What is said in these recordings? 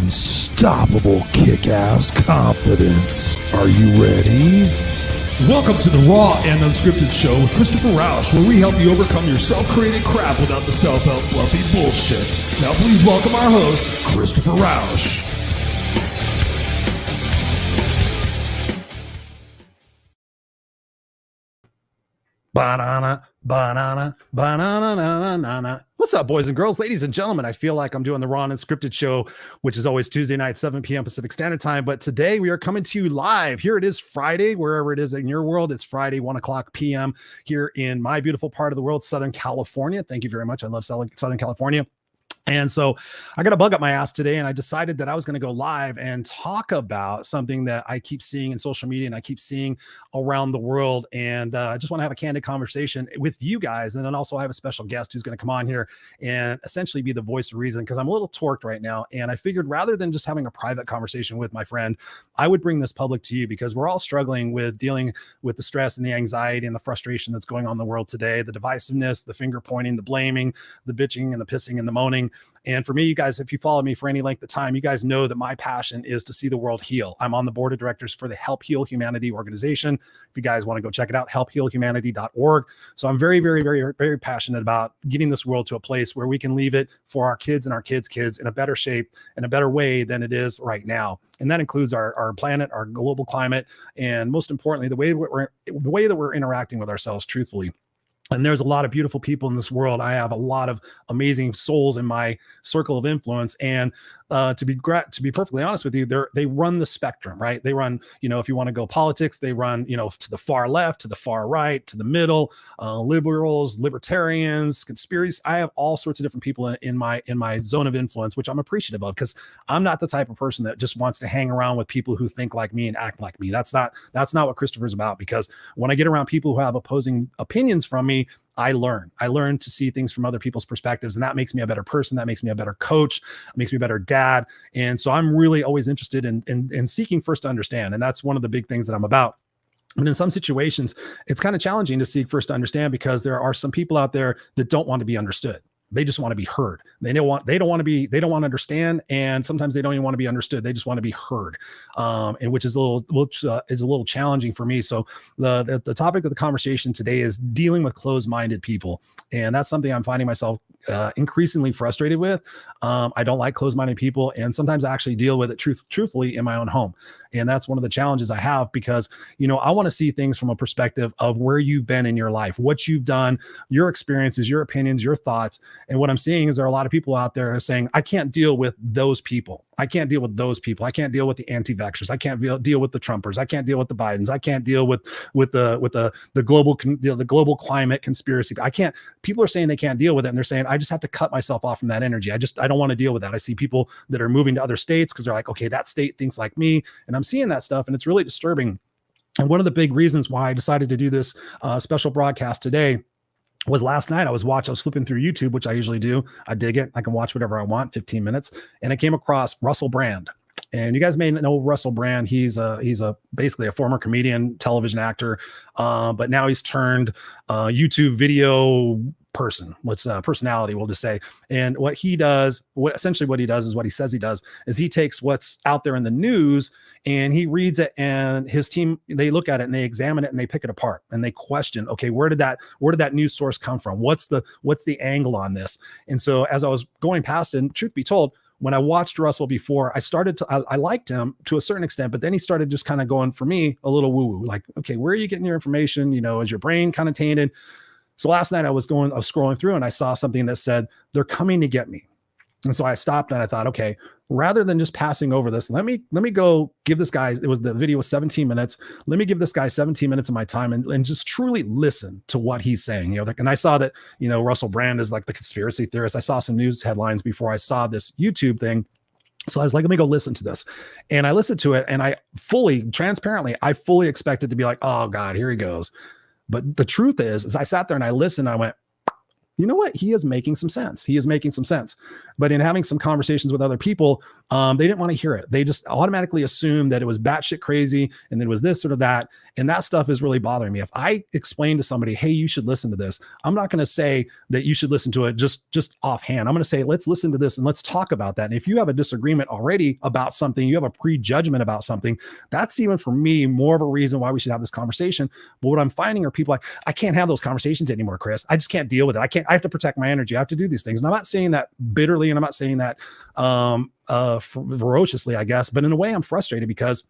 unstoppable kick-ass confidence. Are you ready? Welcome to the Raw and Unscripted show with Christopher Rausch, where we help you overcome your self-created crap without the self-help fluffy bullshit. Now please welcome our host, Christopher Rausch. Banana, banana, banana, na, na, na. What's up, boys and girls, ladies and gentlemen? I feel like I'm doing the Raw and Unscripted show, which is always Tuesday night, 7 p.m. Pacific Standard Time. But today we are coming to you live. Here it is Friday, wherever it is in your world. It's Friday, 1 o'clock p.m. here in my beautiful part of the world, Southern California. Thank you very much. I love Southern California. And so I got a bug up my ass today, and I decided that I was going to go live and talk about something that I keep seeing in social media and I keep seeing around the world. And I just want to have a candid conversation with you guys. And then also I have a special guest who's going to come on here and essentially be the voice of reason, because I'm a little torqued right now. And I figured rather than just having a private conversation with my friend, I would bring this public to you, because we're all struggling with dealing with the stress and the anxiety and the frustration that's going on in the world today, the divisiveness, the finger pointing, the blaming, the bitching and the pissing and the moaning. And for me, you guys, if you follow me for any length of time, you guys know that my passion is to see the world heal. I'm on the board of directors for the Help Heal Humanity organization. If you guys want to go check it out, helphealhumanity.org. So I'm very, very, very, very passionate about getting this world to a place where we can leave it for our kids and our kids' kids in a better shape, in a better way than it is right now. And that includes our planet, our global climate, and most importantly, the way that we're interacting with ourselves truthfully. And there's a lot of beautiful people in this world. I have a lot of amazing souls in my circle of influence. And to be perfectly honest with you, they run the spectrum, right? They run, if you want to go politics, they run, to the far left, to the far right, to the middle, liberals, libertarians, conspiracies. I have all sorts of different people in my zone of influence, which I'm appreciative of, because I'm not the type of person that just wants to hang around with people who think like me and act like me. That's not what Christopher's about. Because when I get around people who have opposing opinions from me, I learn to see things from other people's perspectives, and that makes me a better person. That makes me a better coach, makes me a better dad. And so I'm really always interested in seeking first to understand. And that's one of the big things that I'm about. But in some situations, it's kind of challenging to seek first to understand, because there are some people out there that don't want to be understood. They just want to be heard. They don't want to understand. And sometimes they don't even want to be understood. They just want to be heard. And which is a little challenging for me. So the topic of the conversation today is dealing with closed-minded people. And that's something I'm finding myself increasingly frustrated with. I don't like closed-minded people. And sometimes I actually deal with it truthfully in my own home. And that's one of the challenges I have, because, I want to see things from a perspective of where you've been in your life, what you've done, your experiences, your opinions, your thoughts. And what I'm seeing is there are a lot of people out there who are saying, I can't deal with those people. I can't deal with those people. I can't deal with the anti-vaxxers. I can't deal with the Trumpers. I can't deal with the Bidens. I can't deal with the global climate conspiracy. People are saying they can't deal with it. And they're saying, I just have to cut myself off from that energy. I don't want to deal with that. I see people that are moving to other states because they're like, okay, that state thinks like me. And I'm seeing that stuff, and it's really disturbing. And one of the big reasons why I decided to do this special broadcast today was last night I was flipping through YouTube, which I usually do. I dig it. I can watch whatever I want, 15 minutes. And I came across Russell Brand. And you guys may know Russell Brand. He's basically a former comedian, television actor, but now he's turned YouTube video person. Personality, we'll just say. And what he does is what he says he does, is he takes what's out there in the news and he reads it, and his team, they look at it and they examine it and they pick it apart and they question, okay, where did that news source come from? What's the angle on this? And so as I was going past it, and truth be told, when I watched Russell before, I liked him to a certain extent, but then he started just kind of going, for me, a little woo-woo, like, okay, where are you getting your information? Is your brain kind of tainted? So last night I was scrolling through and I saw something that said, they're coming to get me. And so I stopped and I thought, okay, rather than just passing over this, let me go give this guy, the video was 17 minutes. Let me give this guy 17 minutes of my time and just truly listen to what he's saying. And I saw that, Russell Brand is like the conspiracy theorist. I saw some news headlines before I saw this YouTube thing. So I was like, let me go listen to this. And I listened to it, and I fully expected to be like, oh God, here he goes. But the truth is, as I sat there and I listened, I went, you know what? He is making some sense. But in having some conversations with other people, They didn't want to hear it. They just automatically assumed that it was batshit crazy and it was this or that. And that stuff is really bothering me. If I explain to somebody, hey, you should listen to this, I'm not going to say that you should listen to it just offhand. I'm going to say, let's listen to this and let's talk about that. And if you have a disagreement already about something, you have a prejudgment about something, that's even for me more of a reason why we should have this conversation. But what I'm finding are people like, I can't have those conversations anymore, Chris. I just can't deal with it. I have to protect my energy. I have to do these things. And I'm not saying that bitterly, and I'm not saying that ferociously, I guess, but in a way I'm frustrated because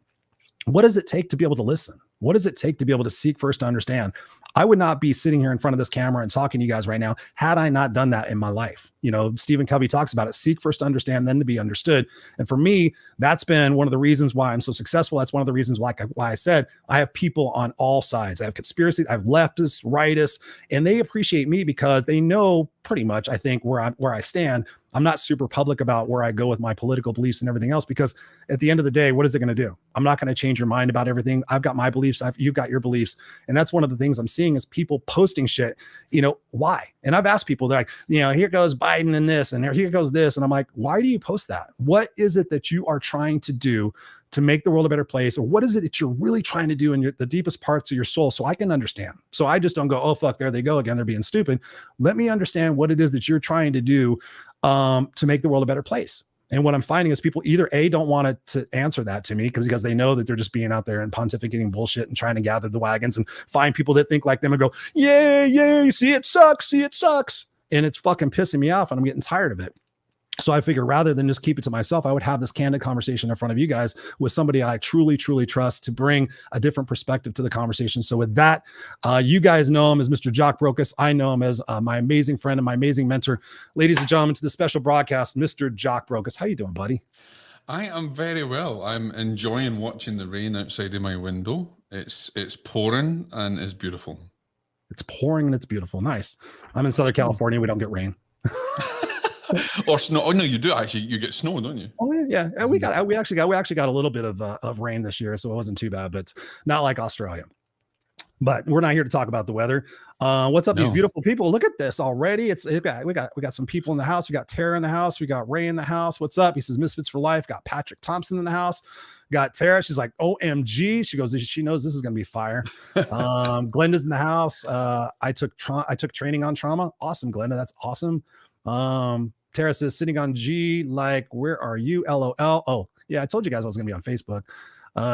what does it take to be able to listen? What does it take to be able to seek first to understand? I would not be sitting here in front of this camera and talking to you guys right now had I not done that in my life. You know, Stephen Covey talks about it, seek first to understand, then to be understood. And for me, that's been one of the reasons why I'm so successful. That's one of the reasons why I said I have people on all sides. I have conspiracy, I have leftists, rightists, and they appreciate me because they know pretty much, I think, where I stand. I'm not super public about where I go with my political beliefs and everything else, because at the end of the day, what is it going to do? I'm not going to change your mind about everything. I've got my beliefs. You've got your beliefs. And that's one of the things I'm seeing is people posting shit, you know, why? And I've asked people, they're like, you know, here goes Biden and this, and here goes this. And I'm like, why do you post that? What is it that you are trying to do to make the world a better place? Or what is it that you're really trying to do in the deepest parts of your soul, so I can understand? So I just don't go, oh, fuck, there they go again. They're being stupid. Let me understand what it is that you're trying to do to make the world a better place. And what I'm finding is people either don't want to answer that to me because they know that they're just being out there and pontificating bullshit and trying to gather the wagons and find people that think like them and go, yeah, you see, it sucks. And it's fucking pissing me off and I'm getting tired of it. So I figure rather than just keep it to myself, I would have this candid conversation in front of you guys with somebody I truly, truly trust to bring a different perspective to the conversation. So with that, you guys know him as Mr. Jock Brocas. I know him as my amazing friend and my amazing mentor. Ladies and gentlemen, to the special broadcast, Mr. Jock Brocas. How you doing, buddy? I am very well. I'm enjoying watching the rain outside of my window. It's pouring and it's beautiful. It's pouring and it's beautiful. Nice. I'm in Southern California. We don't get rain. Or snow. Oh no, you do actually. You get snow, don't you? Oh yeah. We actually got a little bit of rain this year, so it wasn't too bad, but not like Australia. But we're not here to talk about the weather. What's up, these beautiful people? Look at this already. We got some people in the house. We got Tara in the house. We got Ray in the house. What's up? He says Misfits for Life. Got Patrick Thompson in the house. Got Tara. She's like, OMG. She goes, she knows this is gonna be fire. Glenda's in the house. I took training on trauma. Awesome, Glenda. That's awesome. Tara says, sitting on G, like, where are you? LOL. Oh, yeah, I told you guys I was going to be on Facebook.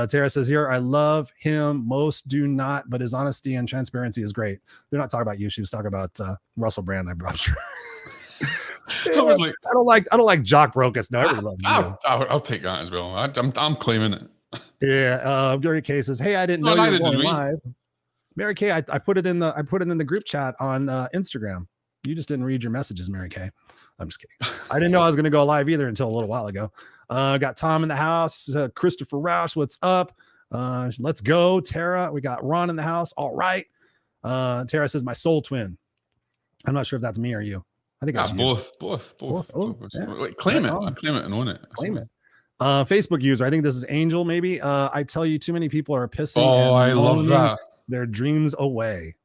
Tara says here, I love him. Most do not, but his honesty and transparency is great. They're not talking about you. She was talking about Russell Brand, I'm sure. I don't like Jock Brocas. No, I really love you. I'll take that as well. I'm claiming it. Yeah. Mary Kay says, hey, I didn't know you were going live. Mary Kay, I put it in the group chat on Instagram. You just didn't read your messages, Mary Kay. I'm just kidding. I didn't know I was going to go live either until a little while ago. Got Tom in the house. Christopher Rausch, what's up? Let's go. Tara, we got Ron in the house. All right. Tara says, my soul twin. I'm not sure if that's me or you. I think that's both. Oh, yeah. Wait, claim it. I claim it and own it. Claim it. Facebook user. I think this is Angel, maybe. I tell you, too many people are pissing. Oh, I love that. Their dreams away.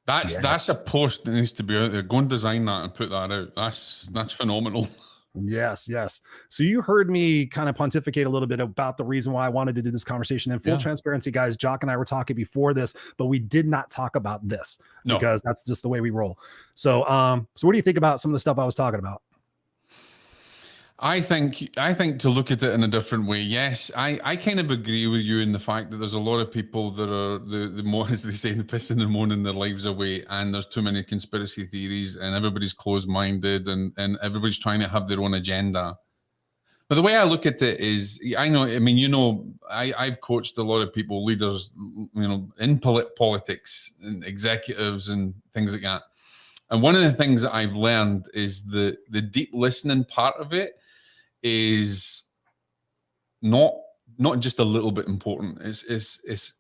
That's a post that needs to be out there. Go and design that and put that out. That's phenomenal. Yes. So you heard me kind of pontificate a little bit about the reason why I wanted to do this conversation. In full transparency, guys, Jock and I were talking before this, but we did not talk about this because that's just the way we roll. So, what do you think about some of the stuff I was talking about? I think to look at it in a different way. Yes, I kind of agree with you in the fact that there's a lot of people that are the more, as they say, the pissing and moaning their lives away, and there's too many conspiracy theories, and everybody's closed-minded, and everybody's trying to have their own agenda. But the way I look at it is, I've coached a lot of people, leaders, in politics and executives and things like that. And one of the things that I've learned is the deep listening part of it is not just a little bit important. It's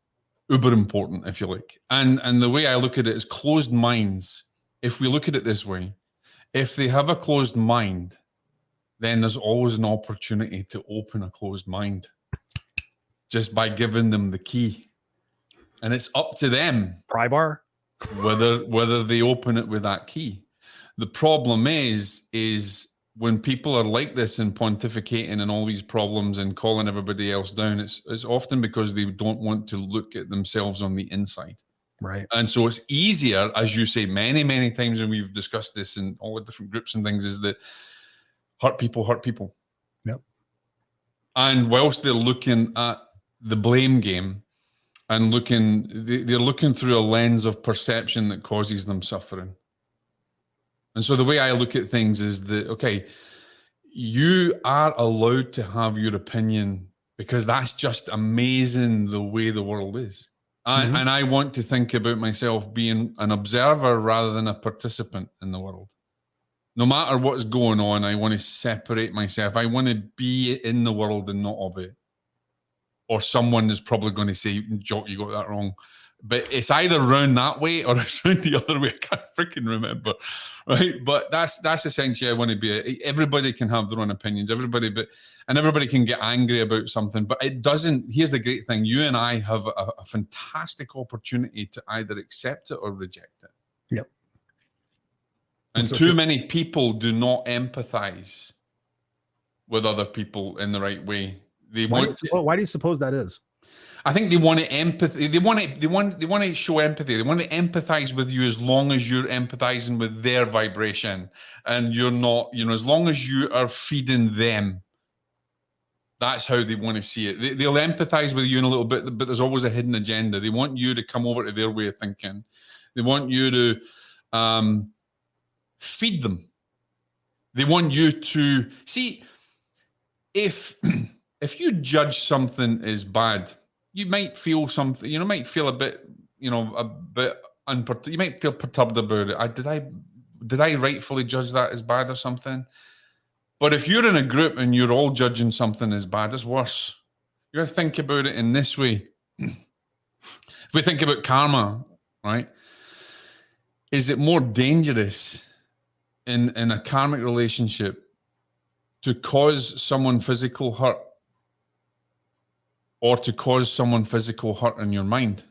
uber important, if you like. And the way I look at it is closed minds. If we look at it this way, if they have a closed mind, then there's always an opportunity to open a closed mind just by giving them the key. And it's up to them. Pry bar? whether they open it with that key. The problem is when people are like this and pontificating and all these problems and calling everybody else down, it's often because they don't want to look at themselves on the inside. Right. And so it's easier, as you say many, many times, and we've discussed this in all the different groups and things, is that hurt people hurt people. Yep. And whilst they're looking at the blame game and they're looking through a lens of perception that causes them suffering. And so the way I look at things is that, okay, you are allowed to have your opinion because that's just amazing the way the world is. And I want to think about myself being an observer rather than a participant in the world. No matter what's going on, I want to separate myself. I want to be in the world and not of it. Or someone is probably going to say, Jock, you got that wrong. But it's either round that way or it's round the other way. I can't freaking remember, right? But that's essentially I want to be. Everybody can have their own opinions. Everybody can get angry about something. But it doesn't. Here's the great thing: you and I have a fantastic opportunity to either accept it or reject it. Yep. And so too many people do not empathize with other people in the right way. Why do you suppose that is? I think they want to empathy. They want to show empathy. They want to empathize with you as long as you're empathizing with their vibration, and you're not. As long as you are feeding them. That's how they want to see it. They'll empathize with you in a little bit, but there's always a hidden agenda. They want you to come over to their way of thinking. They want you to feed them. They want you to see if you judge something as bad. You might feel something, might feel a bit, you might feel perturbed about it. Did I rightfully judge that as bad or something? But if you're in a group and you're all judging something as bad, it's worse. You got to think about it in this way. If we think about karma, right? Is it more dangerous in a karmic relationship to cause someone physical hurt or to cause someone physical hurt in your mind?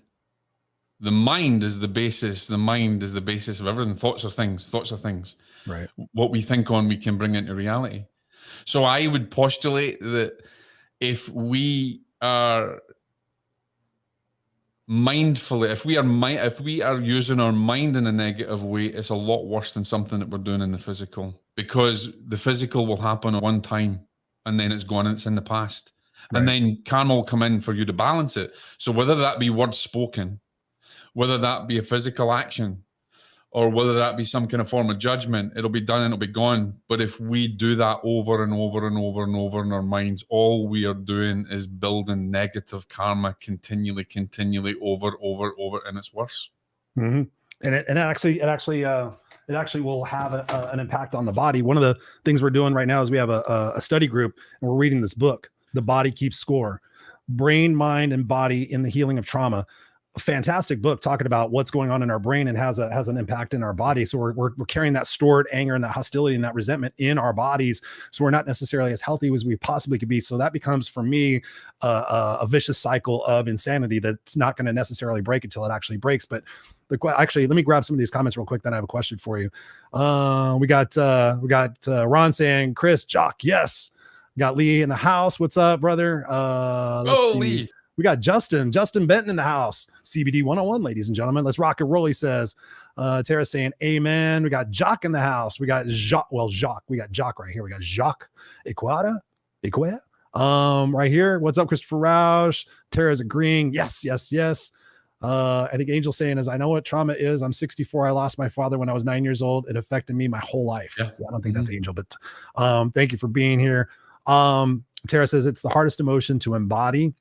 The mind is the basis. The mind is the basis of everything. Thoughts are things. Right. What we think on, we can bring into reality. So I would postulate that if we are mindfully, if we are using our mind in a negative way, it's a lot worse than something that we're doing in the physical, because the physical will happen at one time and then it's gone and it's in the past. Right. And then karma will come in for you to balance it. So whether that be words spoken, whether that be a physical action, or whether that be some kind of form of judgment, it'll be done and it'll be gone. But if we do that over and over and over and over in our minds, all we are doing is building negative karma continually, over, and it's worse. Mm-hmm. And it actually will have an impact on the body. One of the things we're doing right now is we have a study group, and we're reading this book, The Body Keeps Score: Brain, Mind, and Body in the Healing of Trauma. A fantastic book talking about what's going on in our brain and has an impact in our body. So we're carrying that stored anger and that hostility and that resentment in our bodies. So we're not necessarily as healthy as we possibly could be. So that becomes, for me, a vicious cycle of insanity that's not going to necessarily break until it actually breaks. But actually, let me grab some of these comments real quick. Then I have a question for you. We got Ron saying, Chris, Jock, yes. We got Lee in the house. What's up, brother? Let's see. Lee. We got Justin Benton in the house. CBD 101, ladies and gentlemen. Let's rock and roll, he says. Tara saying amen. We got Jock in the house. We got Jock. We got Jock right here. We got Jock Equata. Right here. What's up, Christopher Rausch? Tara's agreeing. Yes. I think Angel saying is, I know what trauma is. I'm 64. I lost my father when I was 9 years old. It affected me my whole life. Yeah. I don't think that's Angel, but thank you for being here. Tara says it's the hardest emotion to embody.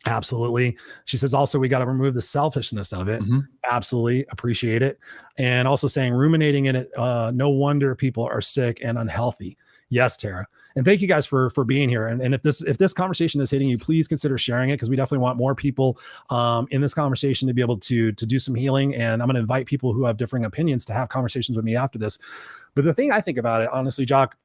Absolutely. She says also we got to remove the selfishness of it. Mm-hmm. Absolutely appreciate it. And also saying ruminating in it, no wonder people are sick and unhealthy. Yes, Tara. And thank you guys for being here. And if this conversation is hitting you, please consider sharing it, because we definitely want more people in this conversation to be able to do some healing. And I'm going to invite people who have differing opinions to have conversations with me after this. But the thing I think about it, honestly, Jock,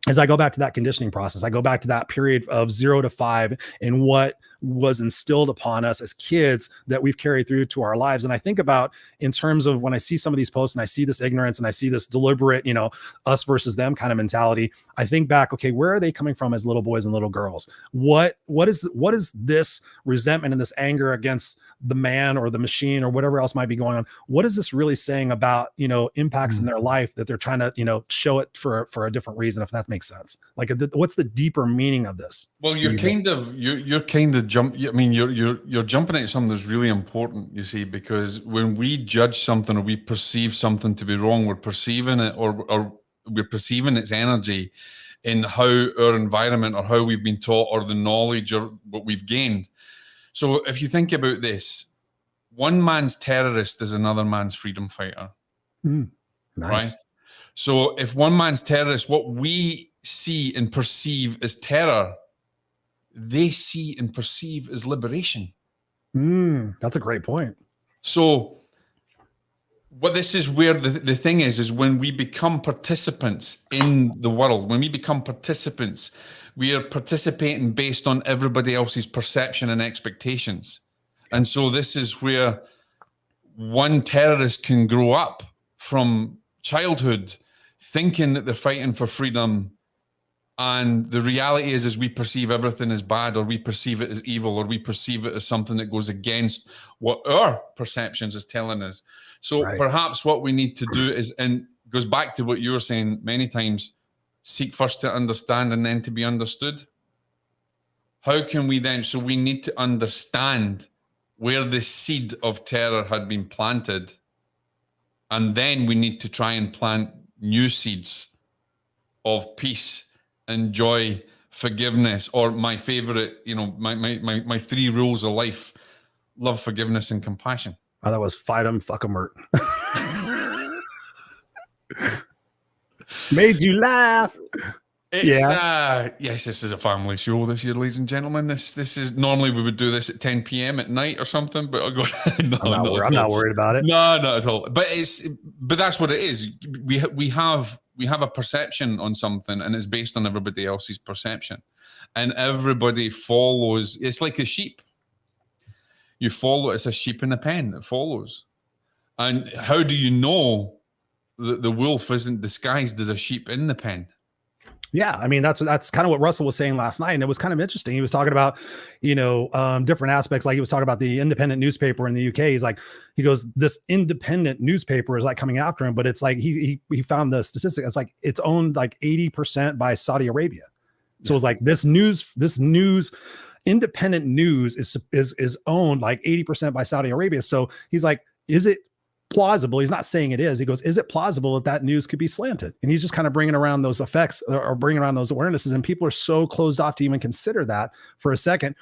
as I go back to that conditioning process, I go back to that period of 0 to 5 and what was instilled upon us as kids that we've carried through to our lives. And I think about in terms of when I see some of these posts and I see this ignorance and I see this deliberate, us versus them kind of mentality, I think back, okay, where are they coming from as little boys and little girls? What is this resentment and this anger against the man or the machine or whatever else might be going on? What is this really saying about, impacts in their life that they're trying to, show it for a different reason, if that makes sense? Like, what's the deeper meaning of this? Well, you're kind of you're jumping at something that's really important, you see, because when we judge something or we perceive something to be wrong, we're perceiving it or we're perceiving its energy in how our environment or how we've been taught or the knowledge or what we've gained. So if you think about this, one man's terrorist is another man's freedom fighter. Nice. Right? So if one man's terrorist, what we see and perceive as terror, they see and perceive as liberation. That's a great point. So what this is where the thing is when we become participants in the world, when we become participants, we are participating based on everybody else's perception and expectations. And so this is where one terrorist can grow up from childhood thinking that they're fighting for freedom. And the reality is we perceive everything as bad, or we perceive it as evil, or we perceive it as something that goes against what our perceptions is telling us. So perhaps what we need to do is, and goes back to what you were saying many times, seek first to understand and then to be understood. How can we then, so we need to understand where the seed of terror had been planted, and then we need to try and plant new seeds of peace and joy, forgiveness, or my favorite, my 3 rules of life: love, forgiveness, and compassion. Oh, that was fight 'em, fuck 'em, hurt. Made you laugh. Yes, this is a family show this year, ladies and gentlemen. This is normally we would do this at 10 p.m. at night or something, but I'm not worried about it. No, not at all. But that's what it is. We have a perception on something, and it's based on everybody else's perception, and everybody follows. It's like a sheep. You follow. It's a sheep in a pen. It follows. And how do you know that the wolf isn't disguised as a sheep in the pen? Yeah, I mean, that's kind of what Russell was saying last night, and it was kind of interesting. He was talking about, different aspects. Like he was talking about the independent newspaper in the UK. He goes, this independent newspaper is like coming after him, but it's like he found the statistic. It's like it's owned like 80% by Saudi Arabia. So it's like this news independent news is owned like 80% by Saudi Arabia. So he's like, is it plausible? He's not saying it is. He goes, is it plausible that news could be slanted? And he's just kind of bringing around those effects or bringing around those awarenesses. And people are so closed off to even consider that for a second.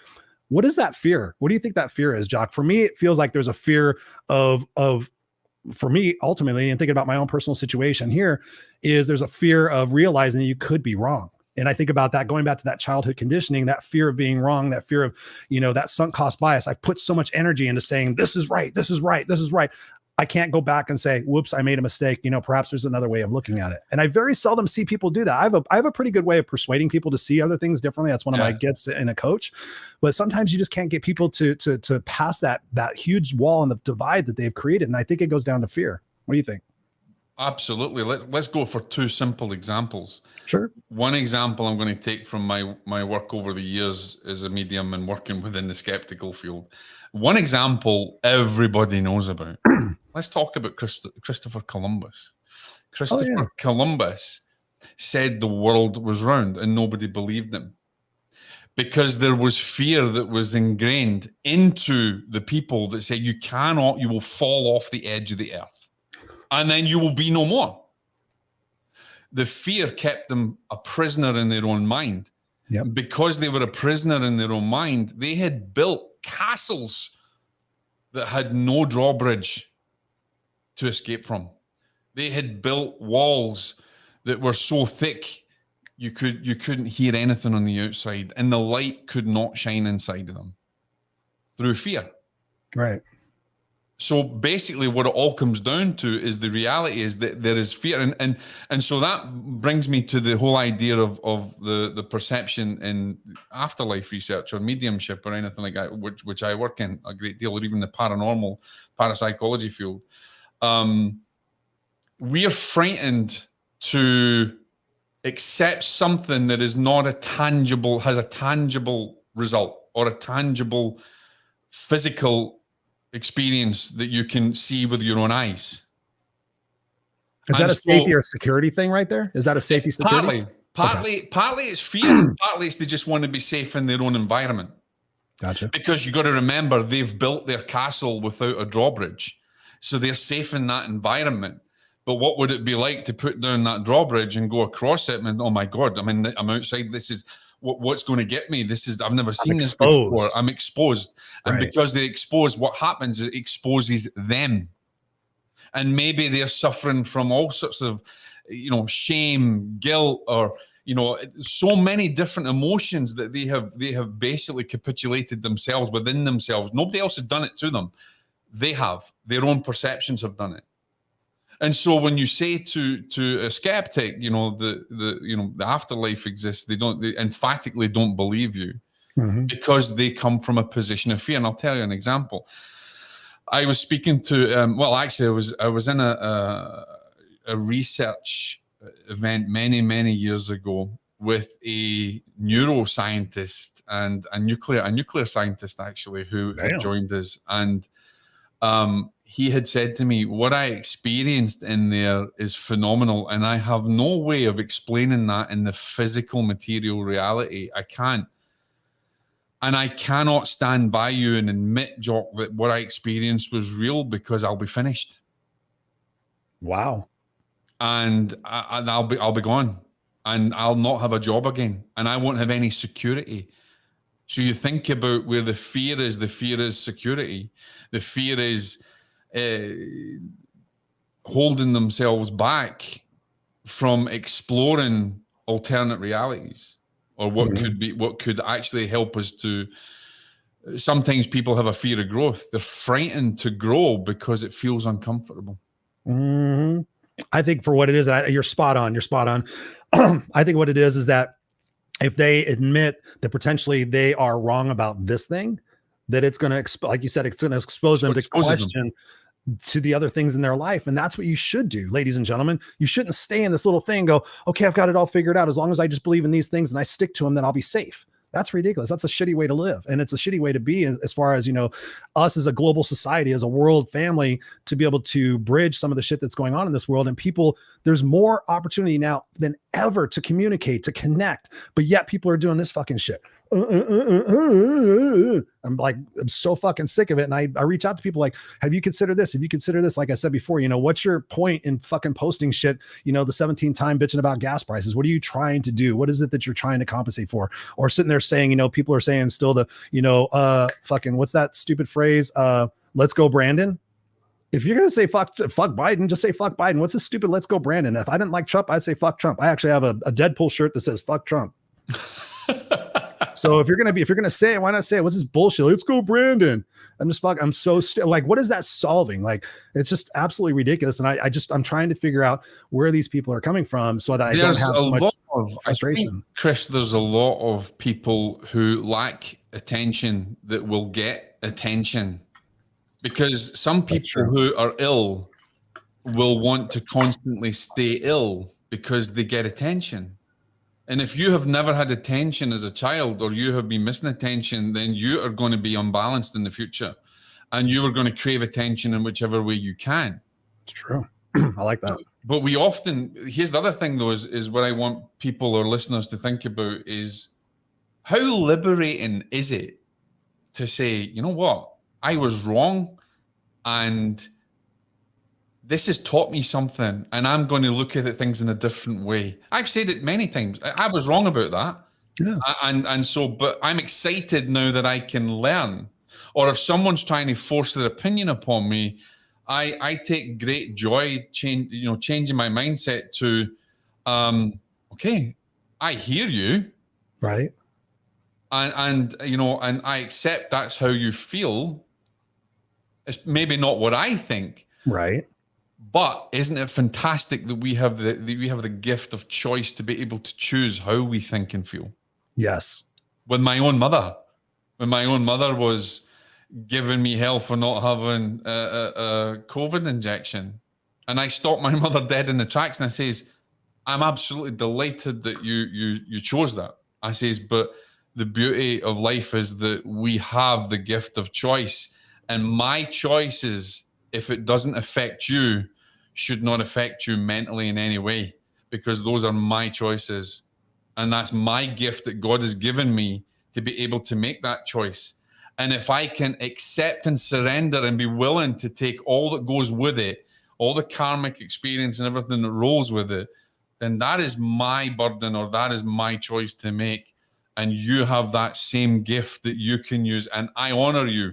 What is that fear? What do you think that fear is, Jock? For me, it feels like there's a fear for me, ultimately, and thinking about my own personal situation here, is there's a fear of realizing that you could be wrong. And I think about that, going back to that childhood conditioning, that fear of being wrong, that fear of, that sunk cost bias. I've put so much energy into saying, this is right, this is right, this is right. I can't go back and say, whoops, I made a mistake. Perhaps there's another way of looking at it. And I very seldom see people do that. I have a pretty good way of persuading people to see other things differently. That's one of my gifts in a coach. But sometimes you just can't get people to pass that huge wall and the divide that they've created. And I think it goes down to fear. What do you think? Absolutely. Let's go for 2 simple examples. Sure. One example I'm going to take from my work over the years as a medium and working within the skeptical field. One example everybody knows about. Let's talk about Christopher Columbus. Christopher Columbus said the world was round and nobody believed him because there was fear that was ingrained into the people that said you will fall off the edge of the earth and then you will be no more. The fear kept them a prisoner in their own mind. Yep. Because they were a prisoner in their own mind, they had built castles that had no drawbridge to escape from. They had built walls that were so thick you couldn't hear anything on the outside, and the light could not shine inside of them through fear. Right. So basically what it all comes down to is the reality is that there is fear. And so that brings me to the whole idea of the perception in afterlife research or mediumship or anything like that, which I work in a great deal, or even the paranormal parapsychology field. We are frightened to accept something that is not has a tangible result or a tangible physical experience that you can see with your own eyes. Is that a safety or security thing right there? Is that a safety security? Partly it's fear, and partly it's they just want to be safe in their own environment. Gotcha. Because you got to remember, they've built their castle without a drawbridge. So they're safe in that environment. But what would it be like to put down that drawbridge and go across it? And oh my God, I mean, I'm outside. This is what's going to get me. I've never seen this before. I'm exposed. And because they're exposed, what happens is it exposes them. And maybe they're suffering from all sorts of, shame, guilt, or, so many different emotions that they have basically capitulated themselves within themselves. Nobody else has done it to them. They have. Their own perceptions have done it. And so when you say to a skeptic, the afterlife exists, they emphatically don't believe you because they come from a position of fear. And I'll tell you an example. I was speaking to, I was in a research event many years ago with a neuroscientist and a nuclear scientist actually who had joined us, and he had said to me, what I experienced in there is phenomenal, and I have no way of explaining that in the physical material reality. I can't. And I cannot stand by you and admit, Jock, that what I experienced was real, because I'll be finished. Wow. And I'll be gone, and I'll not have a job again, and I won't have any security. So you think about where the fear is security. The fear is holding themselves back from exploring alternate realities, or what could actually help us to. Sometimes people have a fear of growth. They're frightened to grow because it feels uncomfortable. I think for what it is, you're spot on. I think what it is that if they admit that potentially they are wrong about this thing, that it's going to, like you said, it's going to expose them to question to the other things in their life. And that's what you should do, ladies and gentlemen. You shouldn't stay in this little thing and go, okay, I've got it all figured out. As long as I just believe in these things and I stick to them, then I'll be safe. That's ridiculous. That's a shitty way to live. And it's a shitty way to be as far as, us as a global society, as a world family, to be able to bridge some of the shit that's going on in this world. And people, there's more opportunity now than ever to communicate, to connect. But yet people are doing this fucking shit. I'm so fucking sick of it. And I reach out to people like, have you considered this? Have you considered this? Like I said before, what's your point in fucking posting shit, the 17th time bitching about gas prices? What are you trying to do? What is it that you're trying to compensate for? Or sitting there saying, people are saying still fucking, what's that stupid phrase? Let's go, Brandon. If you're going to say fuck Biden, just say fuck Biden. What's this stupid let's go, Brandon? If I didn't like Trump, I'd say fuck Trump. I actually have a Deadpool shirt that says fuck Trump. So if you're gonna say it, why not say it? What's this bullshit? Let's go, Brandon. I'm so what is that solving? It's just absolutely ridiculous. And I'm trying to figure out where these people are coming from so that I don't have so much frustration. Chris, there's a lot of people who lack attention that will get attention, because some people who are ill will want to constantly stay ill because they get attention. And if you have never had attention as a child, or you have been missing attention, then you are going to be unbalanced in the future, and you are going to crave attention in whichever way you can. It's true. I like that. But we often, here's the other thing though, is what I want people or listeners to think about is, how liberating is it to say, you know what, I was wrong, and this has taught me something, and I'm going to look at things in a different way. I've said it many times. I was wrong about that. Yeah. And so, but I'm excited now that I can learn. Or if someone's trying to force their opinion upon me, I take great joy changing my mindset to, okay, I hear you. Right. And I accept that's how you feel. It's maybe not what I think, Right. but isn't it fantastic that we have the gift of choice to be able to choose how we think and feel? Yes. With my own mother, when my own mother was giving me hell for not having a COVID injection, and I stopped my mother dead in the tracks, and I says, I'm absolutely delighted that you chose that. I says, but the beauty of life is that we have the gift of choice, and my choices, if it doesn't affect you, should not affect you mentally in any way, because those are my choices. And that's my gift that God has given me to be able to make that choice. And if I can accept and surrender and be willing to take all that goes with it, all the karmic experience and everything that rolls with it, then that is my burden, or that is my choice to make. And you have that same gift that you can use. And I honor you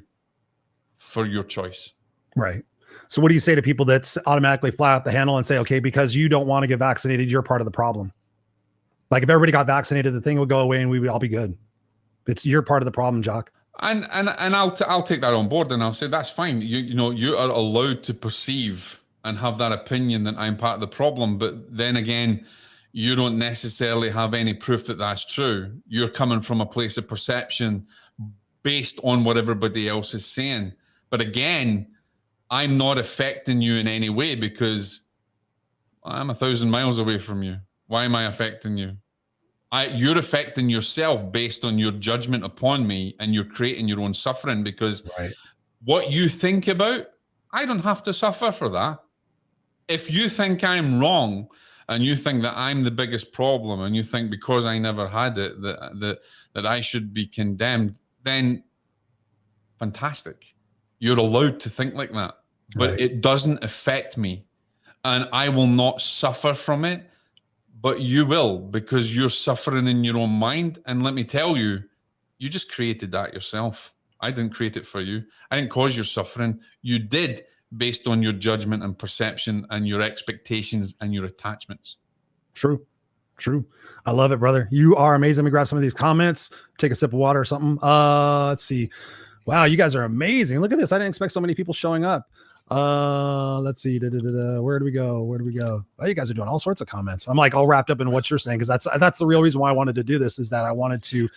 for your choice. Right. So what do you say to people that automatically fly off the handle and say, okay, because you don't want to get vaccinated, you're part of the problem? Like if everybody got vaccinated, the thing would go away and we would all be good. You're part of the problem, Jock. And I'll take that on board, and I'll say that's fine. You are allowed to perceive and have that opinion that I'm part of the problem. But then again, you don't necessarily have any proof that that's true. You're coming from a place of perception based on what everybody else is saying. But again, I'm not affecting you in any way because I'm 1,000 miles away from you. Why am I affecting you? You're affecting yourself based on your judgment upon me, and you're creating your own suffering, because what you think about, I don't have to suffer for that. If you think I'm wrong and you think that I'm the biggest problem, and you think because I never had it that I should be condemned, then fantastic. You're allowed to think like that, but it doesn't affect me, and I will not suffer from it. But you will, because you're suffering in your own mind. And let me tell you, you just created that yourself. I didn't create it for you. I didn't cause your suffering. You did, based on your judgment and perception and your expectations and your attachments. True. I love it, brother. You are amazing. Let me grab some of these comments, take a sip of water or something. Let's see. Wow, you guys are amazing. Look at this. I didn't expect so many people showing up. Let's see. Where do we go? Oh, you guys are doing all sorts of comments. I'm like all wrapped up in what you're saying, because that's the real reason why I wanted to do this, is that I wanted to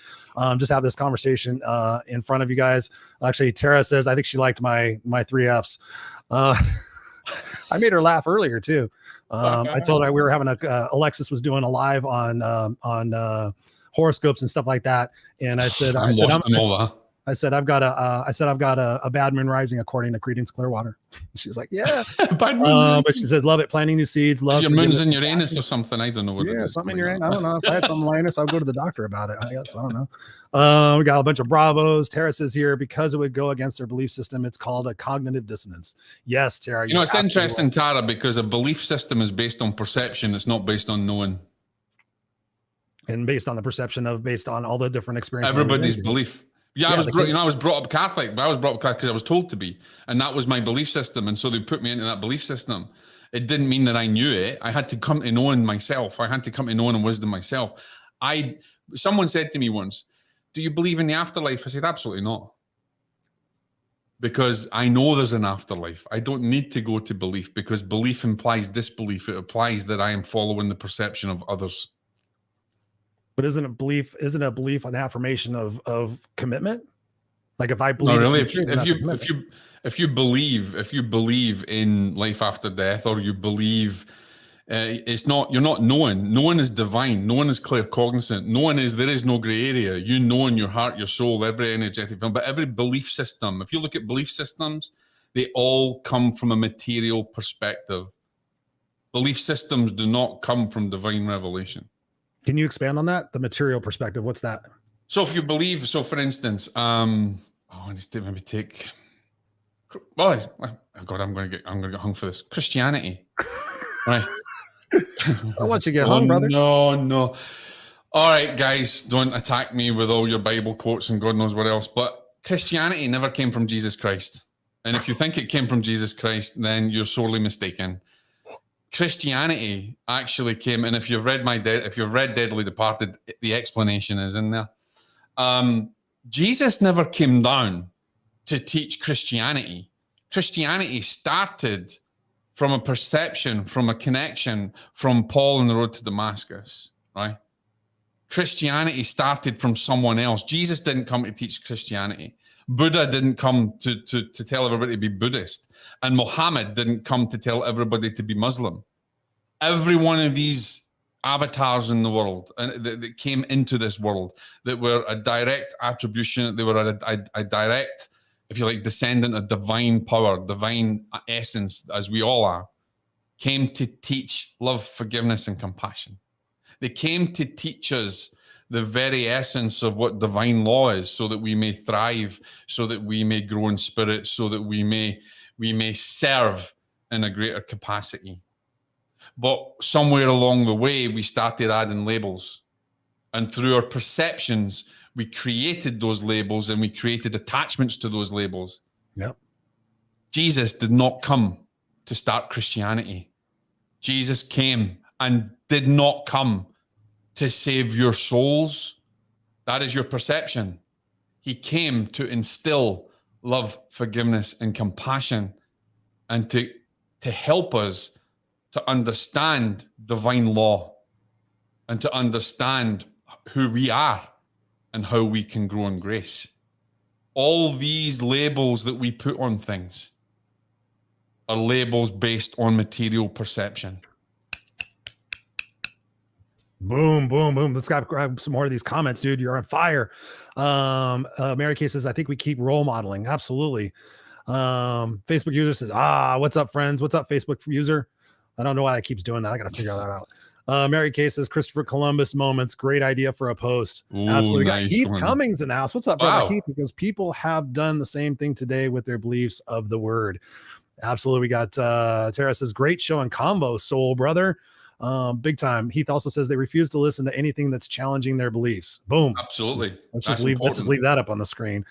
just have this conversation in front of you guys. Actually, Tara says I think she liked my 3 Fs. I made her laugh earlier too. I told her we were having Alexis was doing a live on horoscopes and stuff like that, and I said I said I've got a bad moon rising according to Creedence Clearwater. She's like, yeah. But she said, love it. Planting new seeds. Love your moon's in Uranus or something. I don't know what it is. Something in Uranus. I don't know. If I had something in Uranus, I'll go to the doctor about it. I guess. I don't know. We got a bunch of bravos. Tara says here, because it would go against their belief system, it's called a cognitive dissonance. Yes, Tara. It's interesting, Tara, because a belief system is based on perception. It's not based on knowing. And based on the perception based on all the different experiences. Everybody's belief. Yeah, I was brought up Catholic, but I was brought up Catholic because I was told to be, and that was my belief system. And so they put me into that belief system. It didn't mean that I knew it. I had to come to knowing myself. I had to come to knowing and wisdom myself. Someone said to me once, "Do you believe in the afterlife?" I said, "Absolutely not," because I know there's an afterlife. I don't need to go to belief, because belief implies disbelief. It implies that I am following the perception of others. But isn't a belief an affirmation of commitment? Like if I believe, no, really, if you believe in life after death, or you believe you're not knowing. Knowing is divine. Knowing is claircognizant. Knowing is there is no gray area. You know in your heart, your soul, every energetic film, but every belief system. If you look at belief systems, they all come from a material perspective. Belief systems do not come from divine revelation. Can you expand on that? The material perspective. What's that? So if you believe, for instance, I need to maybe take. Oh God, I'm gonna get hung for this. Christianity, right? I want you to get hung, brother. No. All right, guys, don't attack me with all your Bible quotes and God knows what else. But Christianity never came from Jesus Christ, and if you think it came from Jesus Christ, then you're sorely mistaken. Christianity actually came, and if you've read Deadly Departed, the explanation is in there. Jesus never came down to teach Christianity. Christianity started from a perception, from a connection from Paul on the road to Damascus, right? Christianity started from someone else. Jesus didn't come to teach Christianity. Buddha didn't come to tell everybody to be Buddhist. And Muhammad didn't come to tell everybody to be Muslim. Every one of these avatars in the world that came into this world, that were a direct attribution, they were a direct, if you like, descendant of divine power, divine essence, as we all are, came to teach love, forgiveness, and compassion. They came to teach us the very essence of what divine law is, so that we may thrive, so that we may grow in spirit, so that we may serve in a greater capacity. But somewhere along the way, we started adding labels. And through our perceptions, we created those labels and we created attachments to those labels. Yep. Jesus did not come to start Christianity. Jesus came and did not come to save your souls. That is your perception. He came to instill love, forgiveness, and compassion, and to help us to understand divine law and to understand who we are and how we can grow in grace. All these labels that we put on things are labels based on material perception. Boom, boom, boom. Let's grab some more of these comments, dude. You're on fire. Mary Kay says, I think we keep role modeling. Absolutely. Facebook user says, what's up, friends? What's up, Facebook user? I don't know why it keeps doing that. I got to figure that out. Mary Kay says, Christopher Columbus moments. Great idea for a post. Ooh, absolutely. Nice Heath one. Cummings in the house. What's up, brother Heath? Because people have done the same thing today with their beliefs of the word. Absolutely. We got Tara says, great show and combo, soul brother. Big time. Heath also says they refuse to listen to anything that's challenging their beliefs. Boom. Absolutely. Let's just leave that up on the screen.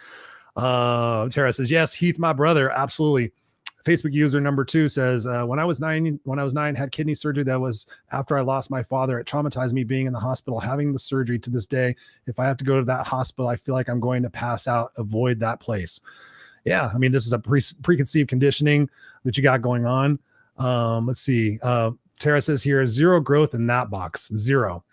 Tara says, yes, Heath, my brother. Absolutely. Facebook user number 2 says, when I was nine, had kidney surgery. That was after I lost my father. It traumatized me being in the hospital, having the surgery. To this day, if I have to go to that hospital, I feel like I'm going to pass out. Avoid that place. Yeah. I mean, this is a preconceived conditioning that you got going on. Let's see. Tara says here, zero growth in that box. Zero.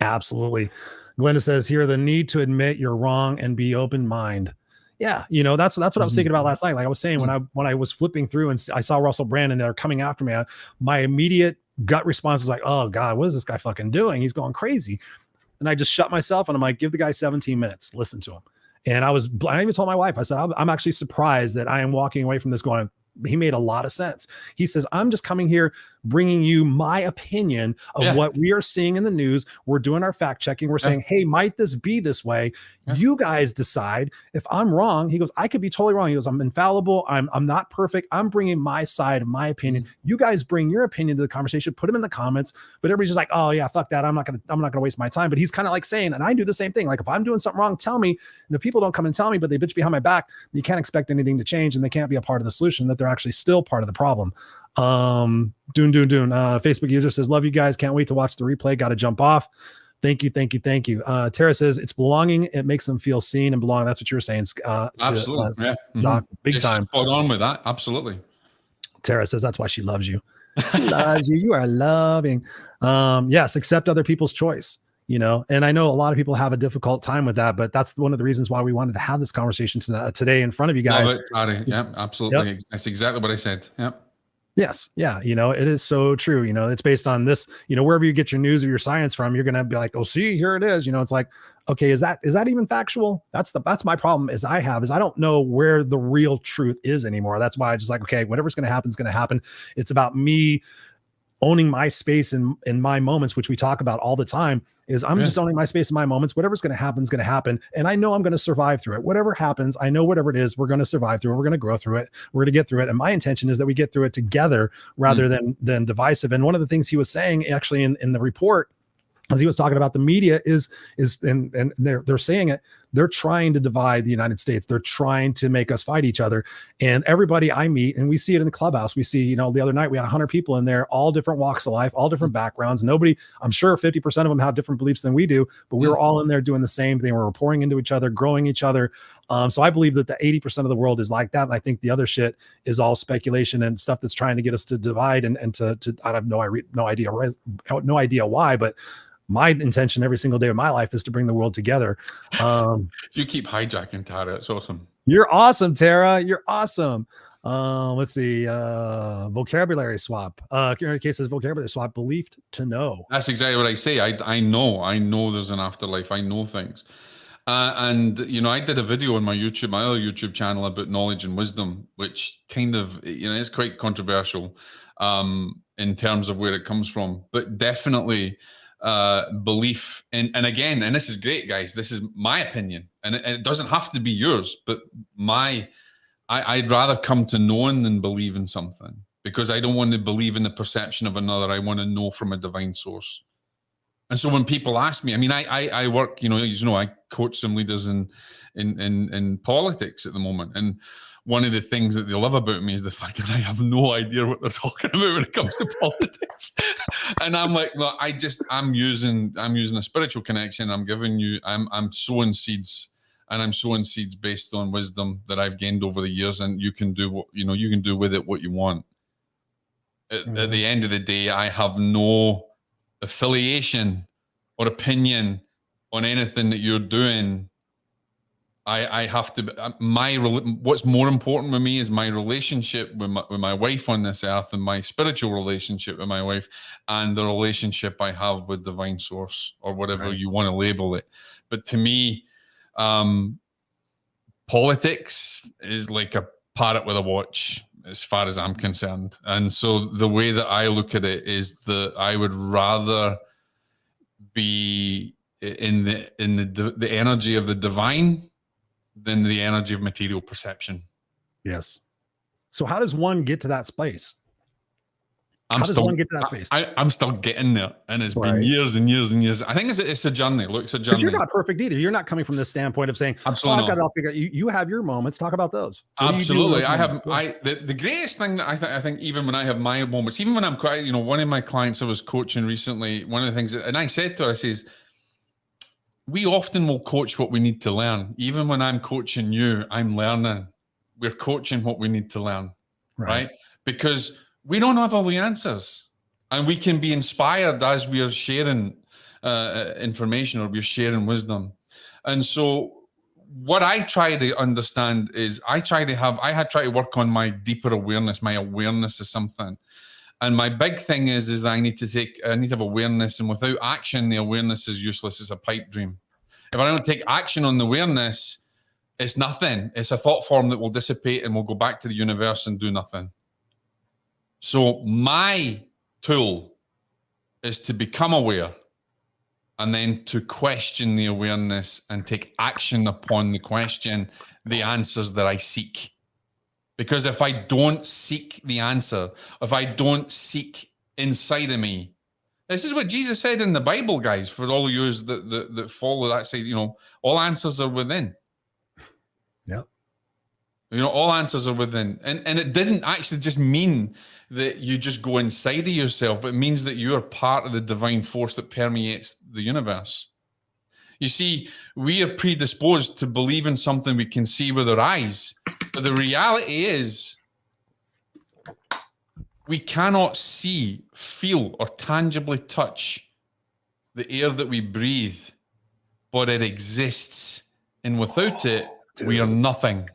Absolutely. Glenda says here, the need to admit you're wrong and be open mind. Yeah, that's what I was thinking about last night. Like I was saying, when I was flipping through and I saw Russell Brand and they're coming after me, my immediate gut response was like, oh God, what is this guy fucking doing? He's going crazy. And I just shut myself and I'm like, give the guy 17 minutes, listen to him. And I even told my wife, I said, I'm actually surprised that I am walking away from this going, he made a lot of sense. He says, I'm just coming here bringing you my opinion of what we are seeing in the news. We're doing our fact checking. We're saying, hey, might this be this way? You guys decide. If I'm wrong, he goes, I could be totally wrong. He goes, I'm infallible. I'm not perfect. I'm bringing my side of my opinion. You guys bring your opinion to the conversation, put them in the comments, but everybody's just like, oh yeah, fuck that. I'm not going to waste my time. But he's kind of like saying, and I do the same thing. Like if I'm doing something wrong, tell me. And if people don't come and tell me, but they bitch behind my back, you can't expect anything to change and they can't be a part of the solution, that they're actually still part of the problem. Facebook user says, love you guys. Can't wait to watch the replay. Got to jump off. Thank you. Tara says it's belonging. It makes them feel seen and belong. That's what you were saying. Absolutely. Jock, big time. Spot on with that. Absolutely. Tara says that's why she loves you. She loves you. You are loving. Yes, accept other people's choice. And I know a lot of people have a difficult time with that, but that's one of the reasons why we wanted to have this conversation today in front of you guys. Love it, Tari. Yeah, absolutely. Yep. That's exactly what I said. Yep. Yes. Yeah. It is so true. It's based on this, wherever you get your news or your science from, you're going to be like, oh, see, here it is. It's like, okay, is that even factual? That's my problem is I don't know where the real truth is anymore. That's why I just like, okay, whatever's going to happen is going to happen. It's about me owning my space in my moments, which we talk about all the time. Is I'm just owning my space in my moments. Whatever's going to happen is going to happen. And I know I'm going to survive through it. Whatever happens, I know whatever it is, we're going to survive through it. We're going to grow through it. We're going to get through it. And my intention is that we get through it together rather than divisive. And one of the things he was saying actually in the report, as he was talking about the media is and they're saying it, they're trying to divide the United States. They're trying to make us fight each other. And everybody I meet, and we see it in the clubhouse, we see, the other night we had 100 people in there, all different walks of life, all different backgrounds. Nobody, I'm sure 50% of them have different beliefs than we do, but we were all in there doing the same thing. We're pouring into each other, growing each other. So I believe that the 80% of the world is like that. And I think the other shit is all speculation and stuff that's trying to get us to divide and to I have no idea why, but my intention every single day of my life is to bring the world together. You keep hijacking, Tara. It's awesome. You're awesome, Tara. You're awesome. Let's see. Vocabulary swap. Case says vocabulary swap. Believed to know. That's exactly what I say. I know there's an afterlife. I know things. And I did a video on my other YouTube channel about knowledge and wisdom, which kind of, is quite controversial in terms of where it comes from, but definitely belief and again, and this is great, guys, this is my opinion, and it doesn't have to be yours, but I'd rather come to knowing than believe in something, because I don't want to believe in the perception of another. I want to know from a divine source. And so when people ask me, I mean, I work, I coach some leaders in politics at the moment, and one of the things that they love about me is the fact that I have no idea what they're talking about when it comes to politics. And I'm like, look, I'm using a spiritual connection. I'm sowing seeds, and I'm sowing seeds based on wisdom that I've gained over the years. And you can do you can do with it what you want. At the end of the day, I have no affiliation or opinion on anything that you're doing. I have to, what's more important with me is my relationship with my wife on this earth, and my spiritual relationship with my wife, and the relationship I have with divine source, or whatever you want to label it. But to me, politics is like a parrot with a watch, as far as I'm concerned. And so the way that I look at it is that I would rather be in the energy of the divine than the energy of material perception. Yes. So how does one get to that space? I'm still getting there, and it's been years and years and years. I think it's a journey. Look, it's a journey. But you're not perfect either. You're not coming from this standpoint of saying, absolutely, I've got it all figured out. You have your moments. Talk about those. Absolutely. The greatest thing that I think, even when I have my moments, even when I'm quite, one of my clients I was coaching recently, one of the things, and I said to her, I says, we often will coach what we need to learn. Even when I'm coaching you, I'm learning. We're coaching what we need to learn, right? Because we don't have all the answers, and we can be inspired as we are sharing information, or we're sharing wisdom. And so what I try to understand is I try to work on my deeper awareness, my awareness of something. And my big thing is I need to have awareness, and without action, the awareness is useless. It's a pipe dream. If I don't take action on the awareness, it's nothing. It's a thought form that will dissipate and will go back to the universe and do nothing. So my tool is to become aware, and then to question the awareness and take action upon the question, the answers that I seek. Because if I don't seek the answer, if I don't seek inside of me, this is what Jesus said in the Bible, guys, for all of you that follow that side, all answers are within. Yeah. All answers are within. And it didn't actually just mean that you just go inside of yourself. It means that you are part of the divine force that permeates the universe. You see, we are predisposed to believe in something we can see with our eyes. But the reality is, we cannot see, feel, or tangibly touch the air that we breathe, but it exists. And without it, we are nothing.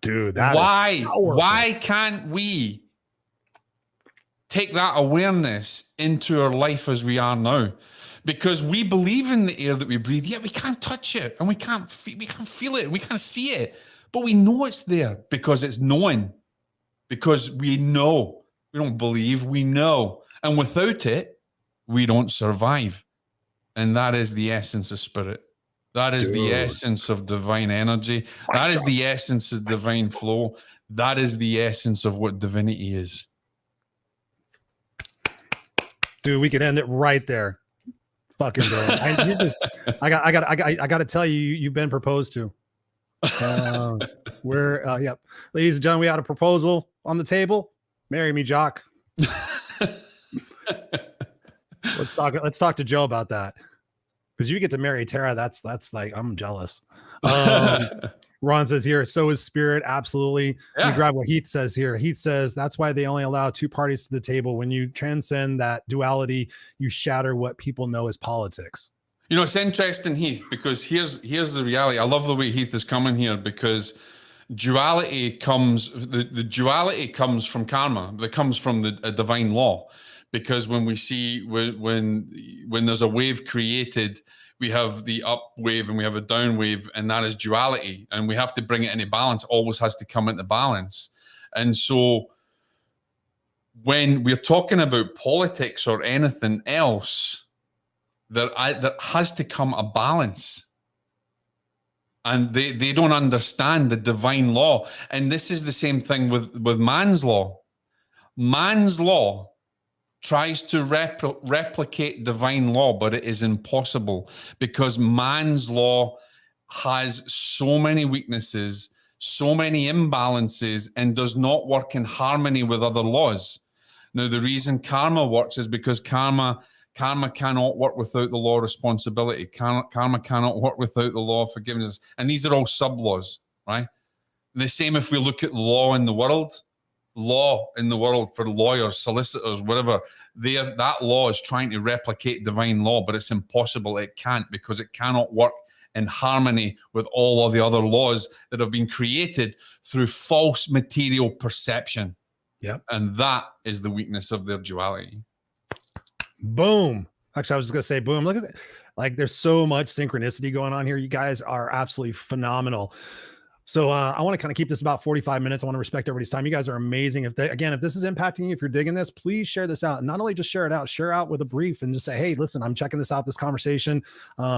Dude, why can't we take that awareness into our life as we are now? Because we believe in the air that we breathe, yet we can't touch it, and we can't feel it, we can't see it, but we know it's there because it's knowing. Because we know. We don't believe, we know. And without it, we don't survive. And that is the essence of spirit. That is the essence of divine energy. That is the essence of divine flow. That is the essence of what divinity is. Dude, we could end it right there. Fucking bro. I got to tell you, you've been proposed to. Yep. Ladies and gentlemen, we had a proposal on the table. Marry me, Jock. Let's talk to Joe about that. Because you get to marry Tara, that's like, I'm jealous. Ron says here, so is spirit. Absolutely. Yeah. You grab what Heath says here. Heath says that's why they only allow two parties to the table. When you transcend that duality, you shatter what people know as politics. You know, it's interesting, Heath, because here's the reality. I love the way Heath is coming here, because duality comes, the duality comes from karma. That comes from a divine law. Because when we see, when there's a wave created, we have the up wave and we have a down wave, and that is duality. And we have to bring it into balance. Always has to come into balance. And so when we're talking about politics or anything else, there has to come a balance. And they don't understand the divine law. And this is the same thing with man's law. Man's law tries to replicate divine law, but it is impossible, because man's law has so many weaknesses, so many imbalances, and does not work in harmony with other laws. Now, the reason karma works is because karma cannot work without the law of responsibility. Karma cannot work without the law of forgiveness. And these are all sub-laws, right? The same if we look at law in the world for lawyers, solicitors, whatever, that law is trying to replicate divine law, but it's impossible. It can't, because it cannot work in harmony with all of the other laws that have been created through false material perception. Yep. And that is the weakness of their duality. Boom. Actually, I was just going to say, boom. Look at that. Like, there's so much synchronicity going on here. You guys are absolutely phenomenal. So I want to kind of keep this about 45 minutes. I want to respect everybody's time. You guys are amazing. If this is impacting you, if you're digging this, please share this out. And not only just share out with a brief and just say, hey, listen, I'm checking this out, this conversation.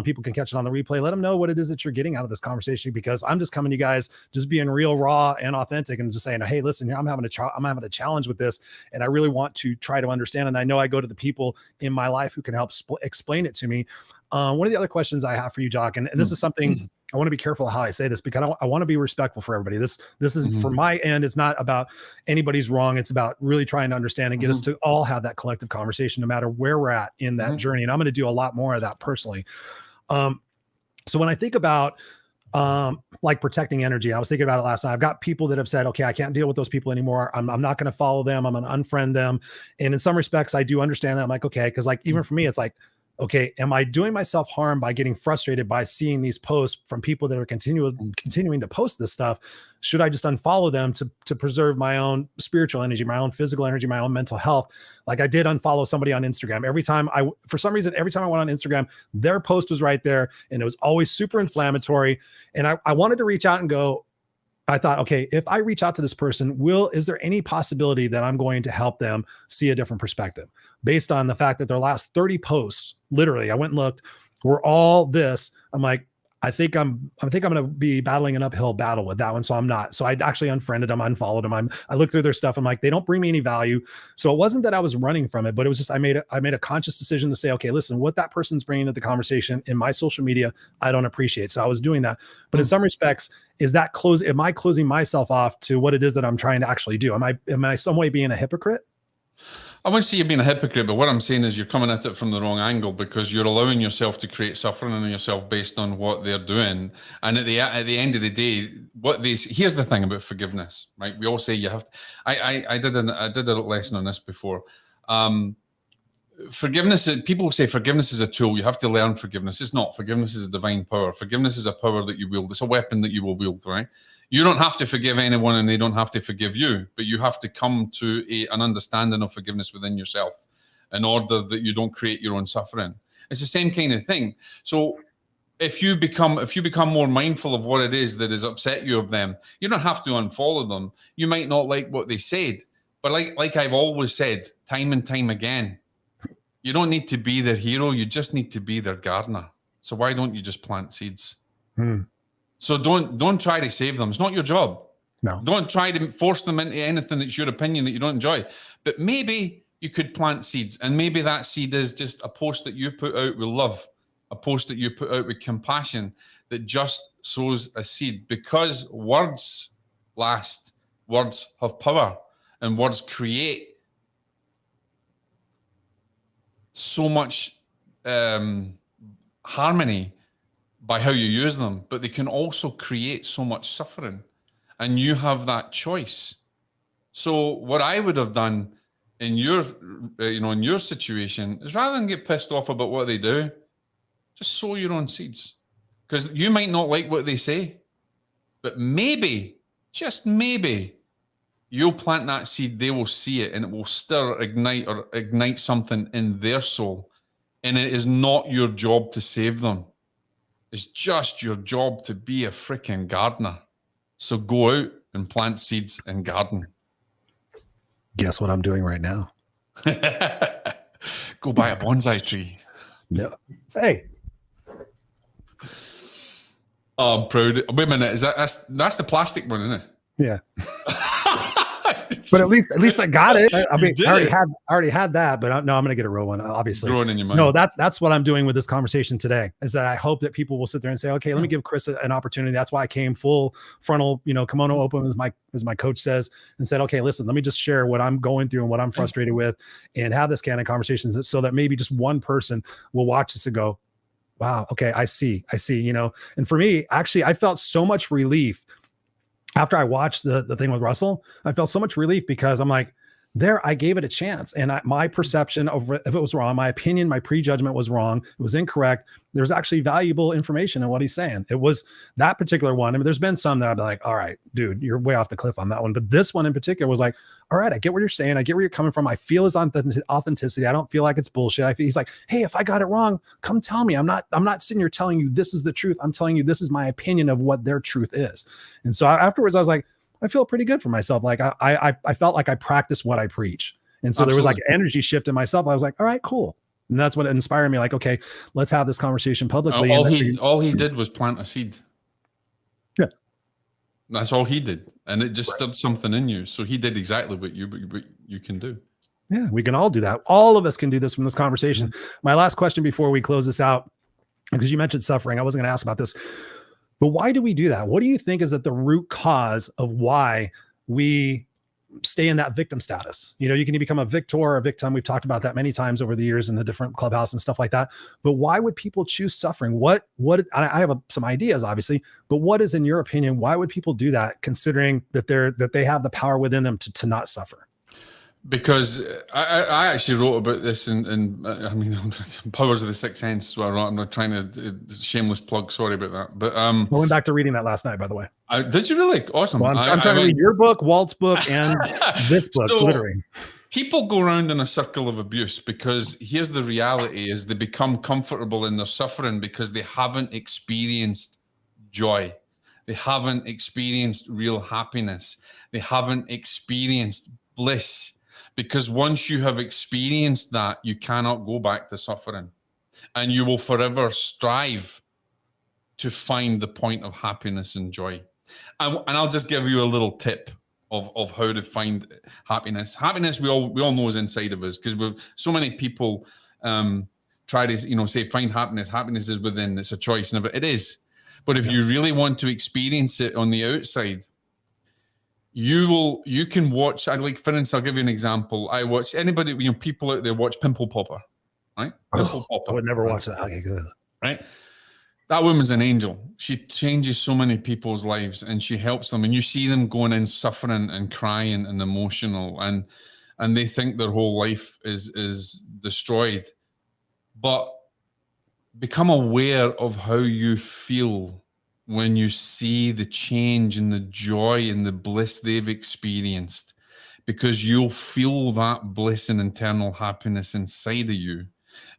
People can catch it on the replay. Let them know what it is that you're getting out of this conversation, because I'm just coming to you guys, just being real, raw, and authentic, and just saying, hey, listen, I'm having a challenge with this, and I really want to try to understand. And I know I go to the people in my life who can help explain it to me. One of the other questions I have for you, Jock, and this is something I want to be careful how I say this, because I want to be respectful for everybody. This is from my end. It's not about anybody's wrong. It's about really trying to understand and get us to all have that collective conversation, no matter where we're at in that journey. And I'm going to do a lot more of that personally. So when I think about like protecting energy, I was thinking about it last night. I've got people that have said, okay, I can't deal with those people anymore. I'm not going to follow them. I'm going to unfriend them. And in some respects, I do understand that. I'm like, okay, because like even for me, it's like, okay, am I doing myself harm by getting frustrated by seeing these posts from people that are continuing to post this stuff? Should I just unfollow them to preserve my own spiritual energy, my own physical energy, my own mental health? Like I did unfollow somebody on Instagram. For some reason, every time I went on Instagram, their post was right there, and it was always super inflammatory. And I wanted to reach out and go, I thought, okay, if I reach out to this person, is there any possibility that I'm going to help them see a different perspective based on the fact that their last 30 posts, literally, I went and looked, were all this. I'm like, I think I'm going to be battling an uphill battle with that one. So I'm not. So I actually unfriended them, unfollowed them. I looked through their stuff. I'm like, they don't bring me any value. So it wasn't that I was running from it, but it was just, I made a conscious decision to say, okay, listen, what that person's bringing to the conversation in my social media, I don't appreciate. So I was doing that. But in some respects, am I closing myself off to what it is that I'm trying to actually do? Am I some way being a hypocrite? I wouldn't say you're being a hypocrite, but what I'm saying is you're coming at it from the wrong angle, because you're allowing yourself to create suffering on yourself based on what they're doing. And at the end of the day, here's the thing about forgiveness, right? We all say you have to. I did a lesson on this before. Forgiveness. People say forgiveness is a tool. You have to learn forgiveness. It's not. Forgiveness is a divine power. Forgiveness is a power that you wield. It's a weapon that you will wield, right? You don't have to forgive anyone, and they don't have to forgive you, but you have to come to an understanding of forgiveness within yourself in order that you don't create your own suffering. It's the same kind of thing. So if you become more mindful of what it is that has upset you of them, you don't have to unfollow them. You might not like what they said, but like I've always said, time and time again, you don't need to be their hero. You just need to be their gardener. So why don't you just plant seeds? So don't try to save them. It's not your job. No. Don't try to force them into anything that's your opinion that you don't enjoy. But maybe you could plant seeds. And maybe that seed is just a post that you put out with love, a post that you put out with compassion that just sows a seed, because words last, words have power, and words create so much harmony by how you use them, but they can also create so much suffering, and you have that choice. So what I would have done in your, in your situation is, rather than get pissed off about what they do, just sow your own seeds, because you might not like what they say, but maybe, just maybe, you'll plant that seed, they will see it, and it will stir, ignite something in their soul. And it is not your job to save them. It's just your job to be a freaking gardener. So go out and plant seeds and garden. Guess what I'm doing right now? Go buy a bonsai tree. Yeah. Hey. Oh, I'm proud. Wait a minute. That's the plastic one, isn't it? Yeah. But at least I got it. I mean, I already had that, but I'm going to get a real one, obviously. Growing in your mind. No, that's what I'm doing with this conversation today, is that I hope that people will sit there and say, okay, let me give Chris an opportunity. That's why I came full frontal, kimono open, as my coach says, and said, okay, listen, let me just share what I'm going through and what I'm frustrated with, and have this kind of conversations, so that maybe just one person will watch this and go, wow, okay, I see, and for me, actually, I felt so much relief after I watched the thing with Russell. I felt so much relief, because I'm like, I gave it a chance. And my perception of if it was wrong, my opinion, my prejudgment was wrong, it was incorrect. There was actually valuable information in what he's saying. It was that particular one. I mean, there's been some that I'd be like, all right, dude, you're way off the cliff on that one. But this one in particular was like, all right, I get what you're saying. I get where you're coming from. I feel his authenticity. I don't feel like it's bullshit. He's like, hey, if I got it wrong, come tell me. I'm not sitting here telling you this is the truth. I'm telling you, this is my opinion of what their truth is. And so afterwards, I was like, I feel pretty good for myself. Like I felt like I practiced what I preach. And so There was like an energy shift in myself. I was like, all right, cool. And that's what inspired me. Like, okay, let's have this conversation publicly. All he did was plant a seed. Yeah. That's all he did. And it just stirred something in you. So he did exactly what you can do. Yeah, we can all do that. All of us can do this from this conversation. Mm-hmm. My last question before we close this out, because you mentioned suffering, I wasn't going to ask about this, but why do we do that? What do you think is at the root cause of why we stay in that victim status? You can become a victor or a victim. We've talked about that many times over the years in the different clubhouse and stuff like that. But why would people choose suffering? What I have some ideas, obviously, but what is, in your opinion, why would people do that, considering that they have the power within them to not suffer? Because I actually wrote about this in Powers of the Sixth Sense. So I'm not trying to shameless plug. Sorry about that. But I went back to reading that last night, by the way. Did you really? Awesome. Well, I'm trying to read your book, Walt's book, and this book, literally. People go around in a circle of abuse, because here's the reality: is they become comfortable in their suffering because they haven't experienced joy. They haven't experienced real happiness. They haven't experienced bliss. Because once you have experienced that, you cannot go back to suffering, and you will forever strive to find the point of happiness and joy. And I'll just give you a little tip of how to find happiness. Happiness, we all know is inside of us, because so many people try to say find happiness. Happiness is within. It's a choice, and it is. But if you really want to experience it on the outside, you can watch. For instance, I'll give you an example. I watch people out there watch Pimple Popper, right? Pimple Popper. I would never watch that. Okay, good. Right? That woman's an angel. She changes so many people's lives, and she helps them. And you see them going in suffering and crying and emotional, and they think their whole life is destroyed. But become aware of how you feel when you see the change and the joy and the bliss they've experienced, because you'll feel that bliss and internal happiness inside of you.